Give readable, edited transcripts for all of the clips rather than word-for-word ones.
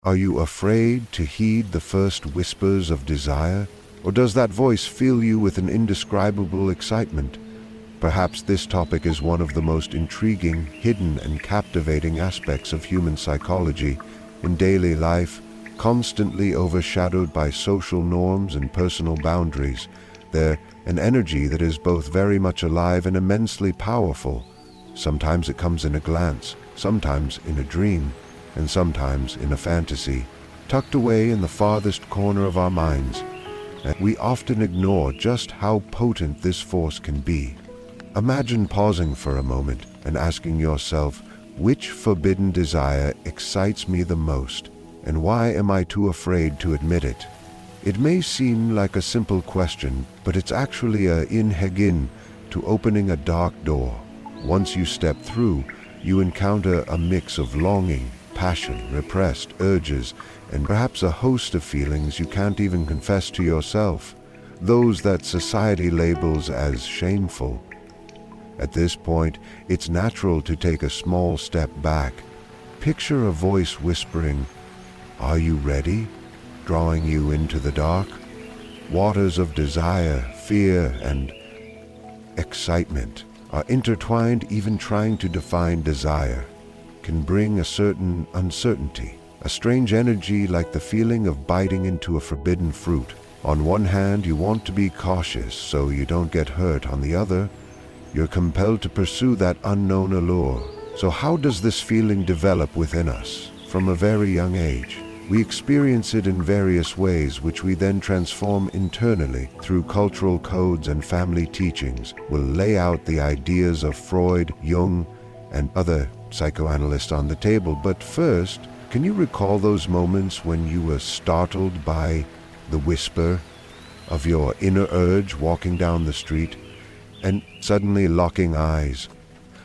Are you afraid to heed the first whispers of desire? Or does that voice fill you with an indescribable excitement? Perhaps this topic is one of the most intriguing, hidden, and captivating aspects of human psychology. In daily life, constantly overshadowed by social norms and personal boundaries, there's an energy that is both very much alive and immensely powerful. Sometimes it comes in a glance, sometimes in a dream, and sometimes in a fantasy, tucked away in the farthest corner of our minds. And we often ignore just how potent this force can be. Imagine pausing for a moment and asking yourself, which forbidden desire excites me the most, and why am I too afraid to admit it? It may seem like a simple question, but it's actually a in-hegin to opening a dark door. Once you step through, you encounter a mix of longing, passion, repressed urges, and perhaps a host of feelings you can't even confess to yourself, those that society labels as shameful. At this point, it's natural to take a small step back. Picture a voice whispering, "Are you ready?" drawing you into the dark. Waters of desire, fear, and excitement are intertwined. Even trying to define desire can bring a certain uncertainty, a strange energy like the feeling of biting into a forbidden fruit. On one hand, you want to be cautious so you don't get hurt. On the other, you're compelled to pursue that unknown allure. So how does this feeling develop within us? From a very young age, we experience it in various ways, which we then transform internally through cultural codes and family teachings. We'll lay out the ideas of Freud, Jung, and other psychoanalysts on the table. But first, can you recall those moments when you were startled by the whisper of your inner urge walking down the street, and suddenly locking eyes,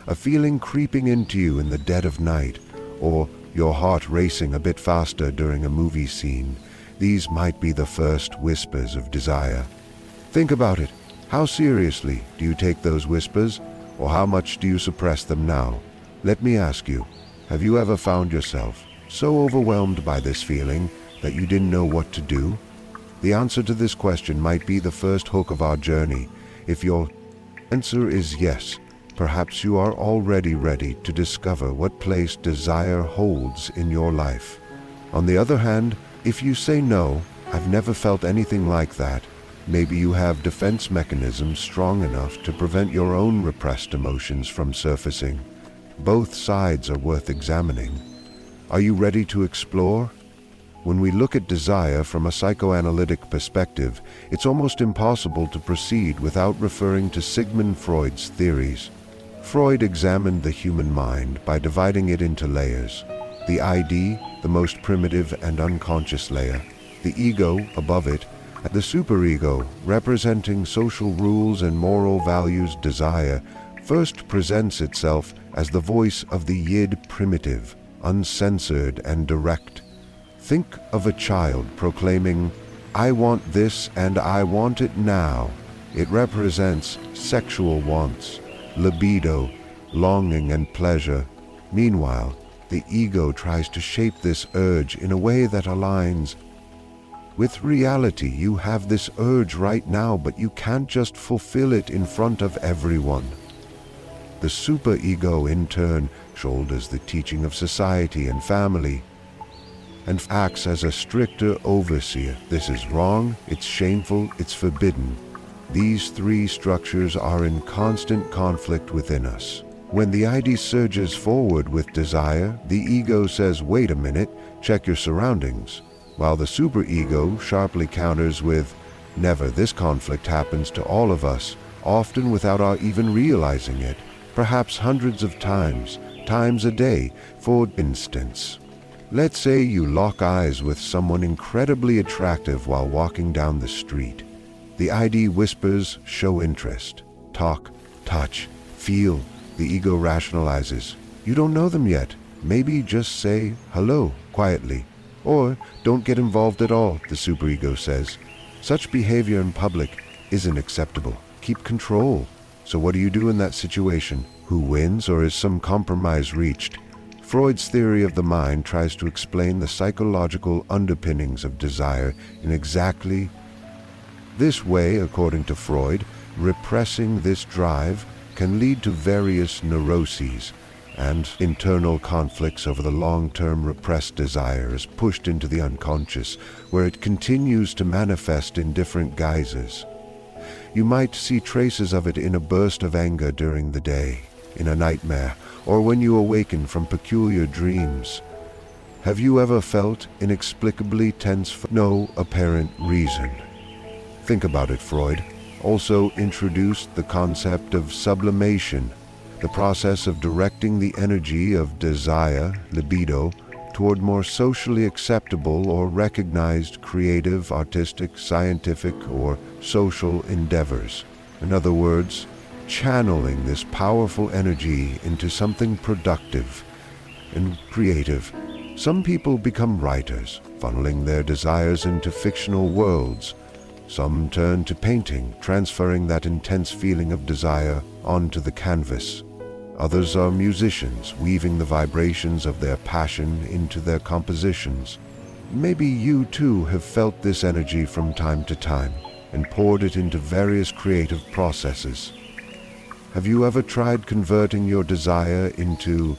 a feeling creeping into you in the dead of night, or your heart racing a bit faster during a movie scene? These might be the first whispers of desire. Think about it. How seriously do you take those whispers, or how much do you suppress them now? Let me ask you, have you ever found yourself so overwhelmed by this feeling that you didn't know what to do? The answer to this question might be the first hook of our journey. If your answer is yes, perhaps you are already ready to discover what place desire holds in your life. On the other hand, if you say no, I've never felt anything like that, maybe you have defense mechanisms strong enough to prevent your own repressed emotions from surfacing. Both sides are worth examining. Are you ready to explore? When we look at desire from a psychoanalytic perspective, it's almost impossible to proceed without referring to Sigmund Freud's theories. Freud examined the human mind by dividing it into layers. The ID, the most primitive and unconscious layer, the ego above it, and the superego, representing social rules and moral values. Desire first presents itself as the voice of the id primitive, uncensored and direct. Think of a child proclaiming, "I want this and I want it now." It represents sexual wants, libido, longing and pleasure. Meanwhile, the ego tries to shape this urge in a way that aligns with reality. You have this urge right now, but you can't just fulfill it in front of everyone. The superego, in turn, shoulders the teaching of society and family, and acts as a stricter overseer. This is wrong, it's shameful, it's forbidden. These three structures are in constant conflict within us. When the ID surges forward with desire, the ego says, "Wait a minute, check your surroundings," while the superego sharply counters with, "Never." This conflict happens to all of us, often without our even realizing it, perhaps hundreds of times a day. For instance, let's say you lock eyes with someone incredibly attractive while walking down the street. The ID whispers, "Show interest. Talk, touch, feel." The ego rationalizes, "You don't know them yet. Maybe just say hello quietly." Or, "Don't get involved at all," the superego says. "Such behavior in public isn't acceptable. Keep control." So what do you do in that situation? Who wins, or is some compromise reached? Freud's theory of the mind tries to explain the psychological underpinnings of desire in exactly this way. According to Freud, repressing this drive can lead to various neuroses and internal conflicts over the long-term repressed desire is pushed into the unconscious, where it continues to manifest in different guises. You might see traces of it in a burst of anger during the day, in a nightmare, or when you awaken from peculiar dreams. Have you ever felt inexplicably tense for no apparent reason? Think about it. Freud also introduced the concept of sublimation, the process of directing the energy of desire, libido, toward more socially acceptable or recognized creative, artistic, scientific, or social endeavors. In other words, channeling this powerful energy into something productive and creative. Some people become writers, funneling their desires into fictional worlds. Some turn to painting, transferring that intense feeling of desire onto the canvas. Others are musicians, weaving the vibrations of their passion into their compositions. Maybe you too have felt this energy from time to time and poured it into various creative processes. Have you ever tried converting your desire into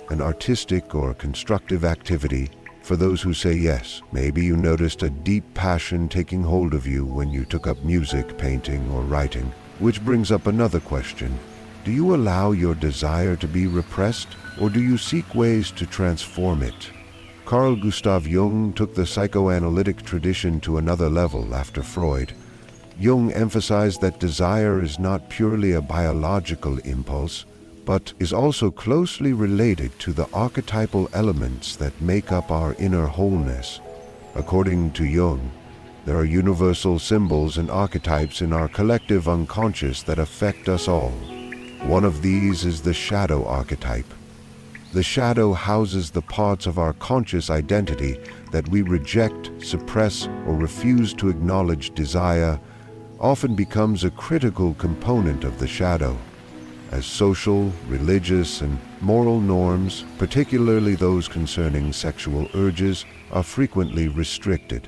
an artistic or constructive activity? For those who say yes, maybe you noticed a deep passion taking hold of you when you took up music, painting, or writing. Which brings up another question. Do you allow your desire to be repressed, or do you seek ways to transform it? Carl Jung took the psychoanalytic tradition to another level after Freud. Jung emphasized that desire is not purely a biological impulse, but is also closely related to the archetypal elements that make up our inner wholeness. According to Jung, there are universal symbols and archetypes in our collective unconscious that affect us all. One of these is the shadow archetype. The shadow houses the parts of our conscious identity that we reject, suppress, or refuse to acknowledge. Desire often becomes a critical component of the shadow, as social, religious, and moral norms, particularly those concerning sexual urges, are frequently restricted.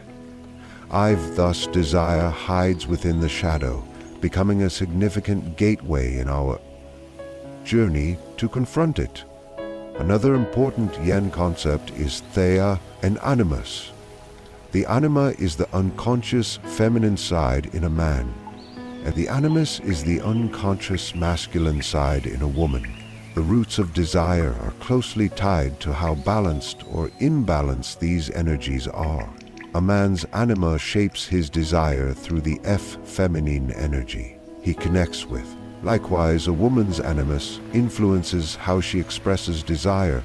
Thus, desire hides within the shadow, becoming a significant gateway in our journey to confront it. Another important Yen concept is Thea and Animus. The anima is the unconscious feminine side in a man, and the animus is the unconscious masculine side in a woman. The roots of desire are closely tied to how balanced or imbalanced these energies are. A man's anima shapes his desire through the feminine energy he connects with. Likewise, a woman's animus influences how she expresses desire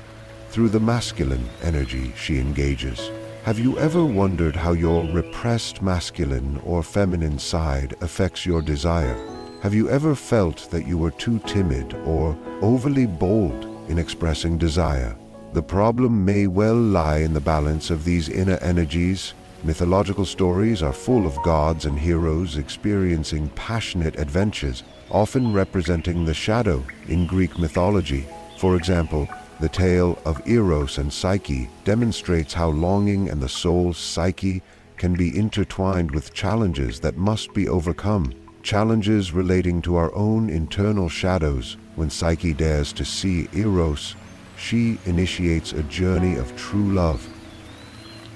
through the masculine energy she engages. Have you ever wondered how your repressed masculine or feminine side affects your desire? Have you ever felt that you were too timid or overly bold in expressing desire? The problem may well lie in the balance of these inner energies. Mythological stories are full of gods and heroes experiencing passionate adventures, often representing the shadow in Greek mythology. For example, the tale of Eros and Psyche demonstrates how longing and the soul's psyche can be intertwined with challenges that must be overcome. Challenges relating to our own internal shadows. When Psyche dares to see Eros, she initiates a journey of true love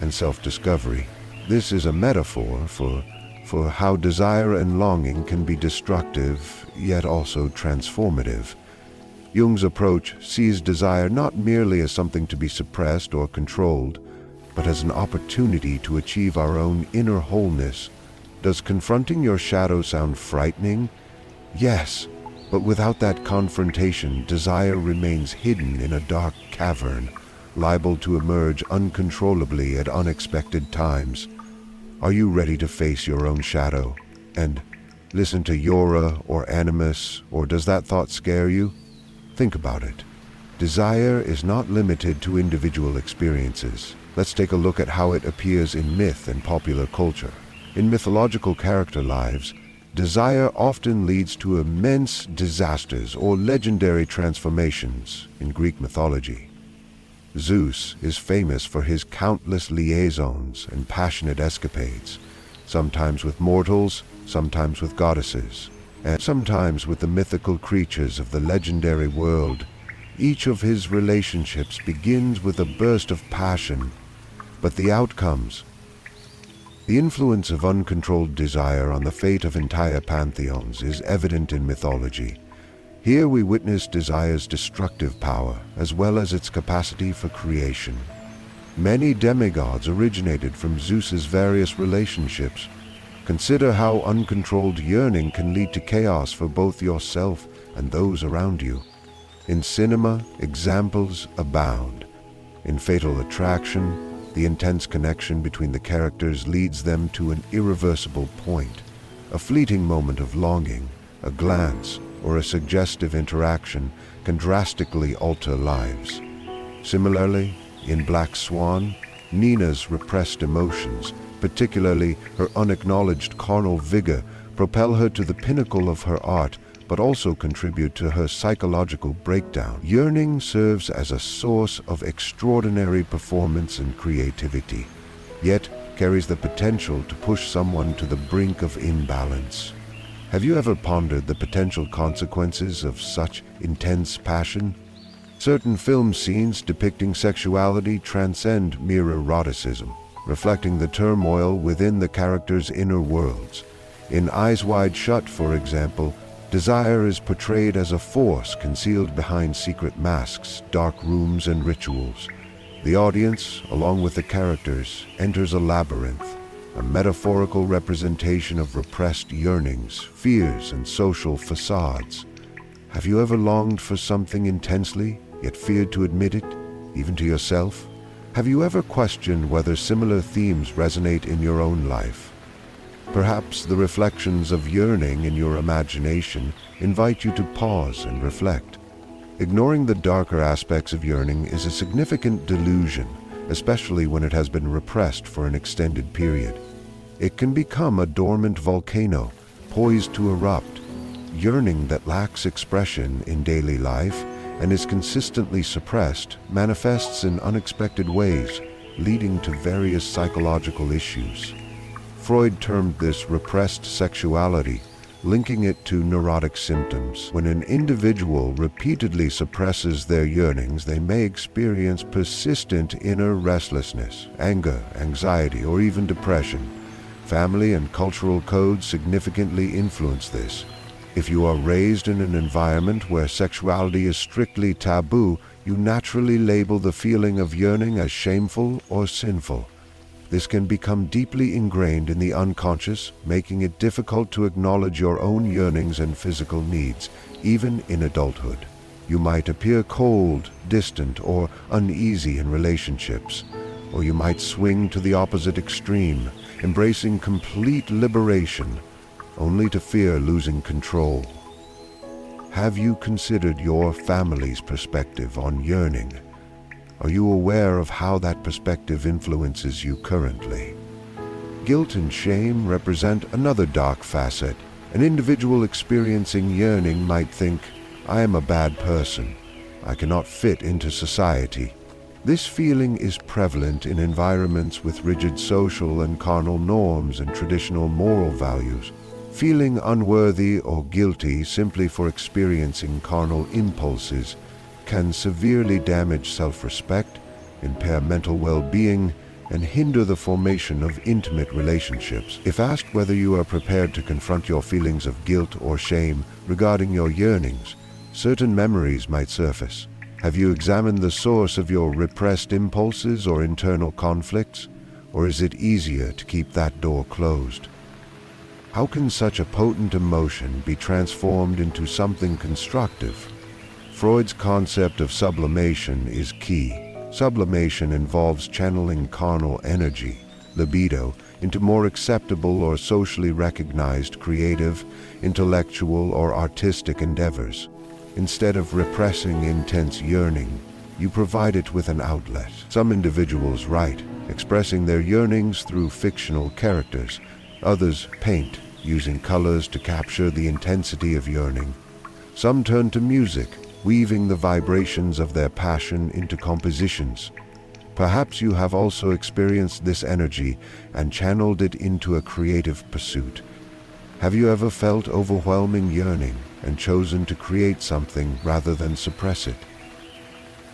and self-discovery. This is a metaphor for how desire and longing can be destructive, yet also transformative. Jung's approach sees desire not merely as something to be suppressed or controlled, but as an opportunity to achieve our own inner wholeness. Does confronting your shadow sound frightening? Yes, but without that confrontation, desire remains hidden in a dark cavern, liable to emerge uncontrollably at unexpected times. Are you ready to face your own shadow and listen to Yora or Animus, or does that thought scare you? Think about it. Desire is not limited to individual experiences. Let's take a look at how it appears in myth and popular culture. In mythological character lives, desire often leads to immense disasters or legendary transformations in Greek mythology. Zeus is famous for his countless liaisons and passionate escapades, sometimes with mortals, sometimes with goddesses, and sometimes with the mythical creatures of the legendary world. Each of his relationships begins with a burst of passion, but the outcomes, the influence of uncontrolled desire on the fate of entire pantheons is evident in mythology. Here we witness desire's destructive power, as well as its capacity for creation. Many demigods originated from Zeus's various relationships. Consider how uncontrolled yearning can lead to chaos for both yourself and those around you. In cinema, examples abound. In Fatal Attraction, the intense connection between the characters leads them to an irreversible point. A fleeting moment of longing, a glance, or a suggestive interaction can drastically alter lives. Similarly, in Black Swan, Nina's repressed emotions, particularly her unacknowledged carnal vigor, propel her to the pinnacle of her art, but also contribute to her psychological breakdown. Yearning serves as a source of extraordinary performance and creativity, yet carries the potential to push someone to the brink of imbalance. Have you ever pondered the potential consequences of such intense passion? Certain film scenes depicting sexuality transcend mere eroticism, reflecting the turmoil within the characters' inner worlds. In Eyes Wide Shut, for example, desire is portrayed as a force concealed behind secret masks, dark rooms, and rituals. The audience, along with the characters, enters a labyrinth, a metaphorical representation of repressed yearnings, fears, and social facades. Have you ever longed for something intensely, yet feared to admit it, even to yourself? Have you ever questioned whether similar themes resonate in your own life? Perhaps the reflections of yearning in your imagination invite you to pause and reflect. Ignoring the darker aspects of yearning is a significant delusion, especially when it has been repressed for an extended period. It can become a dormant volcano, poised to erupt. Yearning that lacks expression in daily life and is consistently suppressed manifests in unexpected ways, leading to various psychological issues. Freud termed this repressed sexuality, linking it to neurotic symptoms. When an individual repeatedly suppresses their yearnings, they may experience persistent inner restlessness, anger, anxiety, or even depression. Family and cultural codes significantly influence this. If you are raised in an environment where sexuality is strictly taboo, you naturally label the feeling of yearning as shameful or sinful. This can become deeply ingrained in the unconscious, making it difficult to acknowledge your own yearnings and physical needs, even in adulthood. You might appear cold, distant, or uneasy in relationships, or you might swing to the opposite extreme, embracing complete liberation, only to fear losing control. Have you considered your family's perspective on yearning? Are you aware of how that perspective influences you currently? Guilt and shame represent another dark facet. An individual experiencing yearning might think, "I am a bad person. I cannot fit into society." This feeling is prevalent in environments with rigid social and carnal norms and traditional moral values. Feeling unworthy or guilty simply for experiencing carnal impulses can severely damage self-respect, impair mental well-being, and hinder the formation of intimate relationships. If asked whether you are prepared to confront your feelings of guilt or shame regarding your yearnings, certain memories might surface. Have you examined the source of your repressed impulses or internal conflicts? Or is it easier to keep that door closed? How can such a potent emotion be transformed into something constructive? Freud's concept of sublimation is key. Sublimation involves channeling carnal energy, libido, into more acceptable or socially recognized creative, intellectual, or artistic endeavors. Instead of repressing intense yearning, you provide it with an outlet. Some individuals write, expressing their yearnings through fictional characters. Others paint, using colors to capture the intensity of yearning. Some turn to music, weaving the vibrations of their passion into compositions. Perhaps you have also experienced this energy and channeled it into a creative pursuit. Have you ever felt overwhelming yearning and chosen to create something rather than suppress it?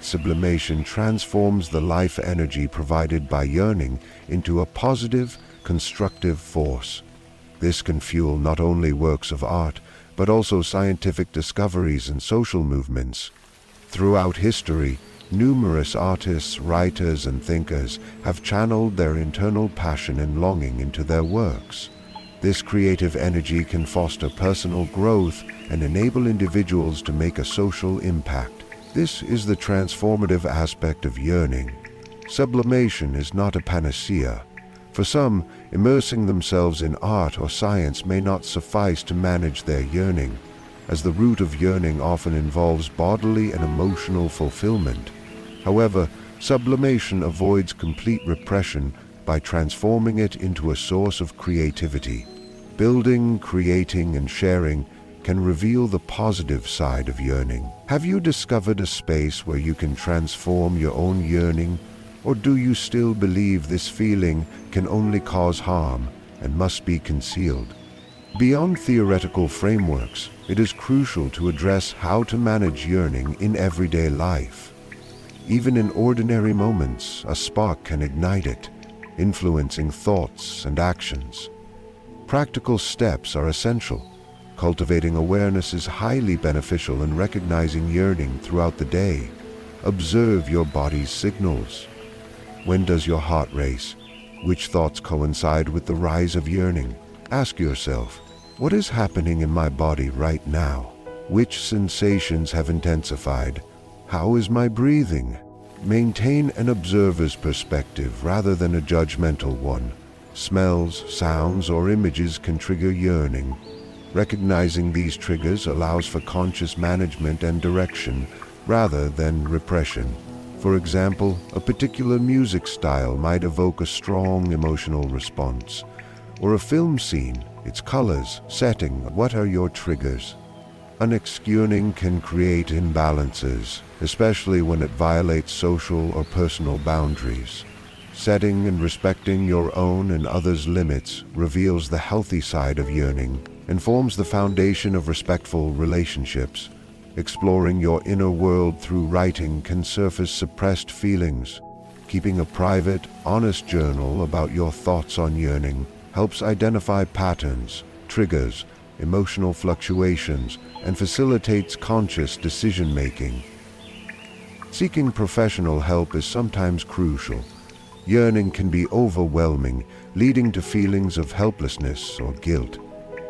Sublimation transforms the life energy provided by yearning into a positive, constructive force. This can fuel not only works of art, but also scientific discoveries and social movements. Throughout history, numerous artists, writers, and thinkers have channeled their internal passion and longing into their works. This creative energy can foster personal growth and enable individuals to make a social impact. This is the transformative aspect of yearning. Sublimation is not a panacea. For some, immersing themselves in art or science may not suffice to manage their yearning, as the root of yearning often involves bodily and emotional fulfillment. However, sublimation avoids complete repression by transforming it into a source of creativity. Building, creating, and sharing can reveal the positive side of yearning. Have you discovered a space where you can transform your own yearning, or do you still believe this feeling can only cause harm and must be concealed? Beyond theoretical frameworks, it is crucial to address how to manage yearning in everyday life. Even in ordinary moments, a spark can ignite it, influencing thoughts and actions. Practical steps are essential. Cultivating awareness is highly beneficial in recognizing yearning throughout the day. Observe your body's signals. When does your heart race? Which thoughts coincide with the rise of yearning? Ask yourself, what is happening in my body right now? Which sensations have intensified? How is my breathing? Maintain an observer's perspective rather than a judgmental one. Smells, sounds, or images can trigger yearning. Recognizing these triggers allows for conscious management and direction rather than repression. For example, a particular music style might evoke a strong emotional response, or a film scene, its colors, setting. What are your triggers? Unexplained yearning can create imbalances, especially when it violates social or personal boundaries. Setting and respecting your own and others' limits reveals the healthy side of yearning and forms the foundation of respectful relationships. Exploring your inner world through writing can surface suppressed feelings. Keeping a private, honest journal about your thoughts on yearning helps identify patterns, triggers, emotional fluctuations, and facilitates conscious decision-making. Seeking professional help is sometimes crucial. Yearning can be overwhelming, leading to feelings of helplessness or guilt.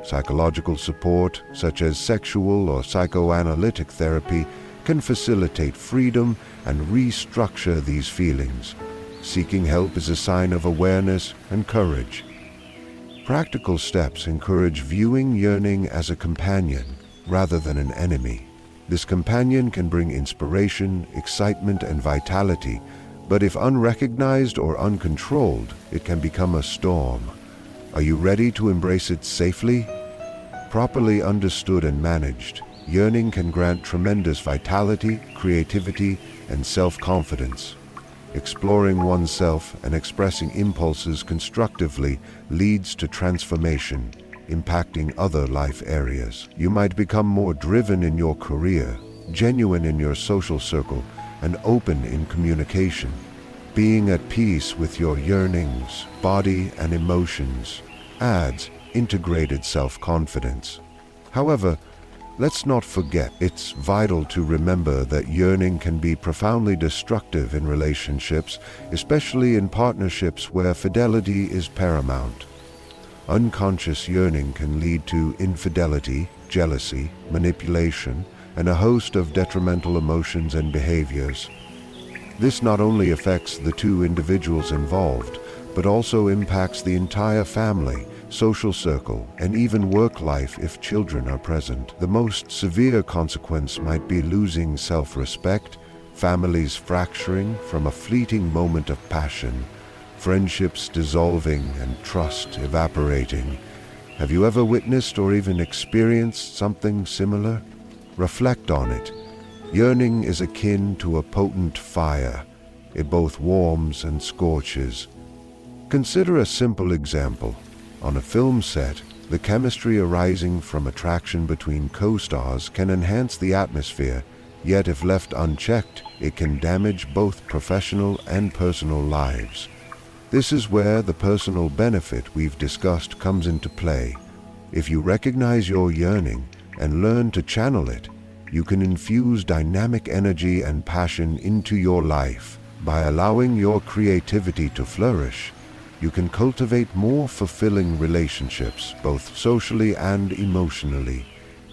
Psychological support, such as sexual or psychoanalytic therapy, can facilitate freedom and restructure these feelings. Seeking help is a sign of awareness and courage. Practical steps encourage viewing yearning as a companion rather than an enemy. This companion can bring inspiration, excitement, and vitality, but if unrecognized or uncontrolled, it can become a storm. Are you ready to embrace it safely? Properly understood and managed, yearning can grant tremendous vitality, creativity, and self-confidence. Exploring oneself and expressing impulses constructively leads to transformation, impacting other life areas. You might become more driven in your career, genuine in your social circle, and open in communication. Being at peace with your yearnings, body, and emotions adds integrated self-confidence. However, let's not forget, it's vital to remember that yearning can be profoundly destructive in relationships, especially in partnerships where fidelity is paramount. Unconscious yearning can lead to infidelity, jealousy, manipulation, and a host of detrimental emotions and behaviors. This not only affects the two individuals involved, but also impacts the entire family, social circle, and even work life if children are present. The most severe consequence might be losing self-respect, families fracturing from a fleeting moment of passion, friendships dissolving, and trust evaporating. Have you ever witnessed or even experienced something similar? Reflect on it. Yearning is akin to a potent fire. It both warms and scorches. Consider a simple example. On a film set, the chemistry arising from attraction between co-stars can enhance the atmosphere, yet if left unchecked, it can damage both professional and personal lives. This is where the personal benefit we've discussed comes into play. If you recognize your yearning and learn to channel it, you can infuse dynamic energy and passion into your life. By allowing your creativity to flourish, you can cultivate more fulfilling relationships, both socially and emotionally.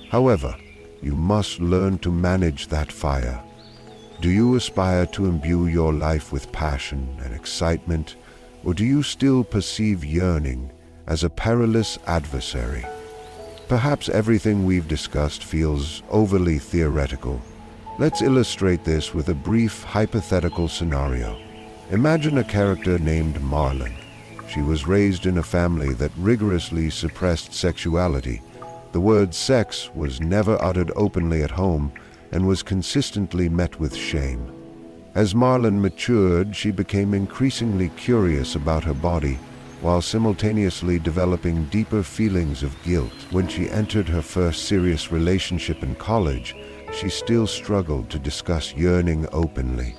However, you must learn to manage that fire. Do you aspire to imbue your life with passion and excitement, or do you still perceive yearning as a perilous adversary? Perhaps everything we've discussed feels overly theoretical. Let's illustrate this with a brief hypothetical scenario. Imagine a character named Marlon. She was raised in a family that rigorously suppressed sexuality. The word sex was never uttered openly at home and was consistently met with shame. As Marlon matured, she became increasingly curious about her body, while simultaneously developing deeper feelings of guilt. When she entered her first serious relationship in college, she still struggled to discuss yearning openly.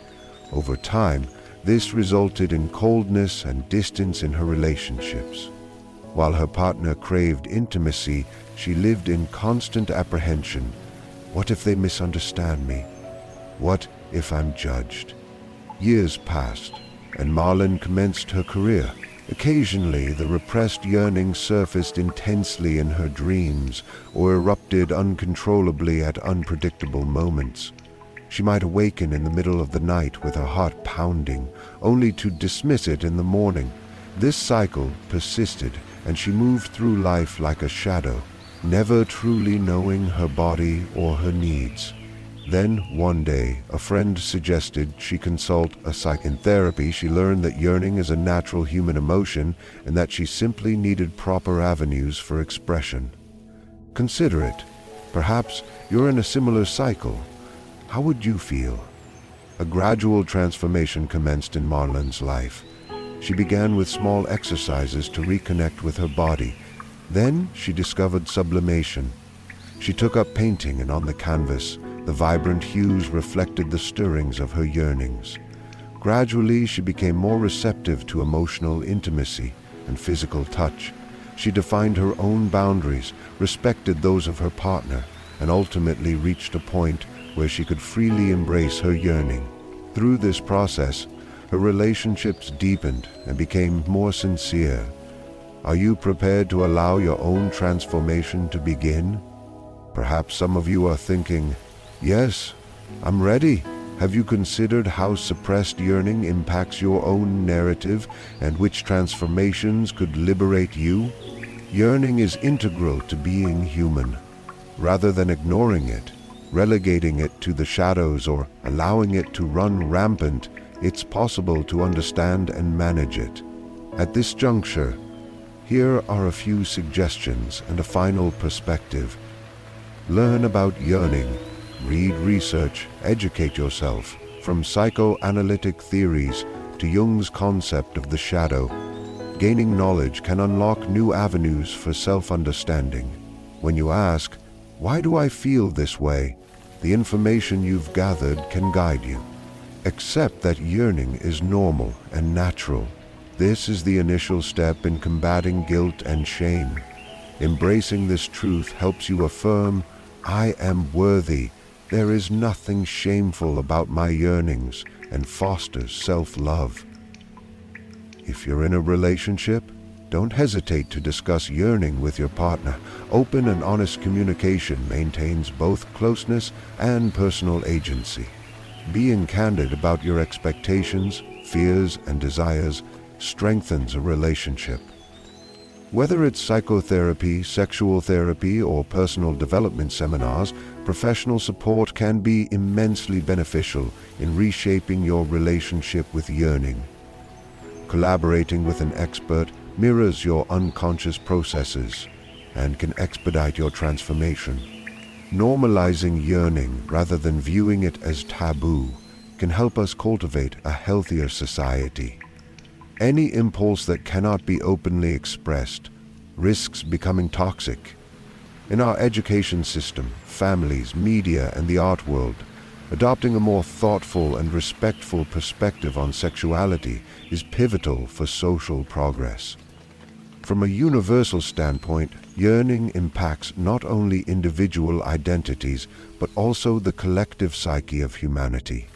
Over time, this resulted in coldness and distance in her relationships. While her partner craved intimacy, she lived in constant apprehension. What if they misunderstand me? What if I'm judged? Years passed, and Marlon commenced her career. Occasionally, the repressed yearning surfaced intensely in her dreams or erupted uncontrollably at unpredictable moments. She might awaken in the middle of the night with her heart pounding, only to dismiss it in the morning. This cycle persisted, and she moved through life like a shadow, never truly knowing her body or her needs. Then, one day, a friend suggested she consult a psych. In therapy, she learned that yearning is a natural human emotion and that she simply needed proper avenues for expression. Consider it. Perhaps you're in a similar cycle. How would you feel? A gradual transformation commenced in Marlon's life. She began with small exercises to reconnect with her body. Then she discovered sublimation. She took up painting, and on the canvas, the vibrant hues reflected the stirrings of her yearnings. Gradually, she became more receptive to emotional intimacy and physical touch. She defined her own boundaries, respected those of her partner, and ultimately reached a point where she could freely embrace her yearning. Through this process, her relationships deepened and became more sincere. Are you prepared to allow your own transformation to begin? Perhaps some of you are thinking, yes, I'm ready. Have you considered how suppressed yearning impacts your own narrative and which transformations could liberate you? Yearning is integral to being human. Rather than ignoring it, relegating it to the shadows, or allowing it to run rampant, it's possible to understand and manage it. At this juncture, here are a few suggestions and a final perspective. Learn about yearning, read research, educate yourself, from psychoanalytic theories to Jung's concept of the shadow. Gaining knowledge can unlock new avenues for self-understanding. When you ask, "Why do I feel this way?" the information you've gathered can guide you. Accept that yearning is normal and natural. This is the initial step in combating guilt and shame. Embracing this truth helps you affirm, "I am worthy. There is nothing shameful about my yearnings," and fosters self-love. If you're in a relationship, don't hesitate to discuss yearning with your partner. Open and honest communication maintains both closeness and personal agency. Being candid about your expectations, fears, and desires strengthens a relationship. Whether it's psychotherapy, sexual therapy, or personal development seminars, professional support can be immensely beneficial in reshaping your relationship with yearning. Collaborating with an expert mirrors your unconscious processes and can expedite your transformation. Normalizing yearning rather than viewing it as taboo can help us cultivate a healthier society. Any impulse that cannot be openly expressed risks becoming toxic. In our education system, families, media, and the art world, adopting a more thoughtful and respectful perspective on sexuality is pivotal for social progress. From a universal standpoint, yearning impacts not only individual identities, but also the collective psyche of humanity.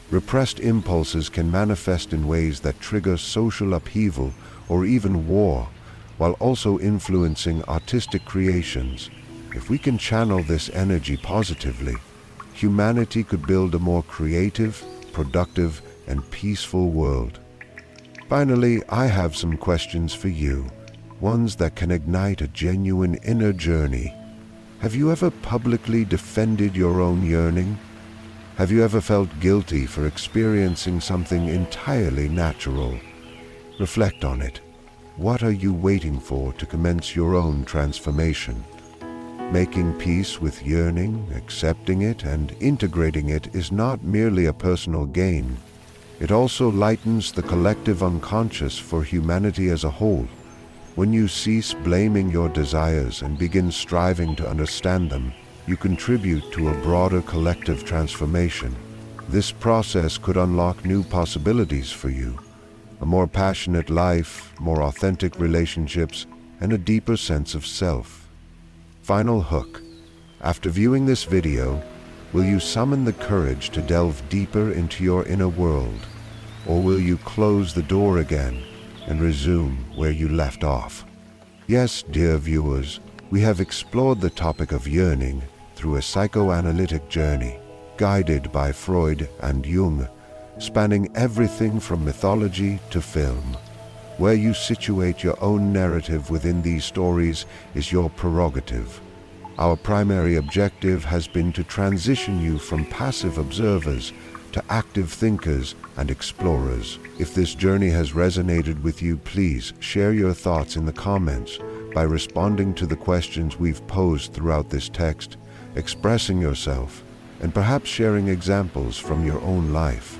Repressed impulses can manifest in ways that trigger social upheaval or even war, while also influencing artistic creations. If we can channel this energy positively, humanity could build a more creative, productive, and peaceful world. Finally, I have some questions for you, ones that can ignite a genuine inner journey. Have you ever publicly defended your own yearning? Have you ever felt guilty for experiencing something entirely natural? Reflect on it. What are you waiting for to commence your own transformation? Making peace with yearning, accepting it, and integrating it is not merely a personal gain. It also lightens the collective unconscious for humanity as a whole. When you cease blaming your desires and begin striving to understand them, you contribute to a broader collective transformation. This process could unlock new possibilities for you. A more passionate life, more authentic relationships, and a deeper sense of self. Final hook. After viewing this video, will you summon the courage to delve deeper into your inner world? Or will you close the door again and resume where you left off? Yes, dear viewers, we have explored the topic of yearning through a psychoanalytic journey, guided by Freud and Jung, spanning everything from mythology to film. Where you situate your own narrative within these stories is your prerogative. Our primary objective has been to transition you from passive observers to active thinkers and explorers. If this journey has resonated with you, please share your thoughts in the comments by responding to the questions we've posed throughout this text, expressing yourself, and perhaps sharing examples from your own life.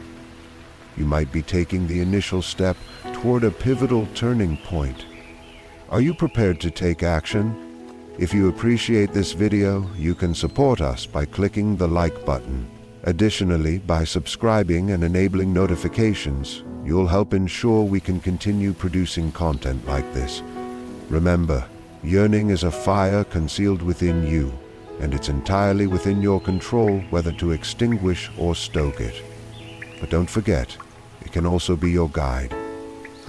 You might be taking the initial step toward a pivotal turning point. Are you prepared to take action? If you appreciate this video, you can support us by clicking the like button. Additionally, by subscribing and enabling notifications, you'll help ensure we can continue producing content like this. Remember, yearning is a fire concealed within you, and it's entirely within your control whether to extinguish or stoke it. But don't forget, it can also be your guide.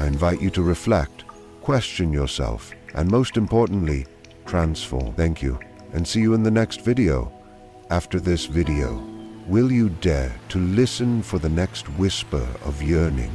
I invite you to reflect, question yourself, and most importantly, transform. Thank you, and see you in the next video. After this video, will you dare to listen for the next whisper of yearning?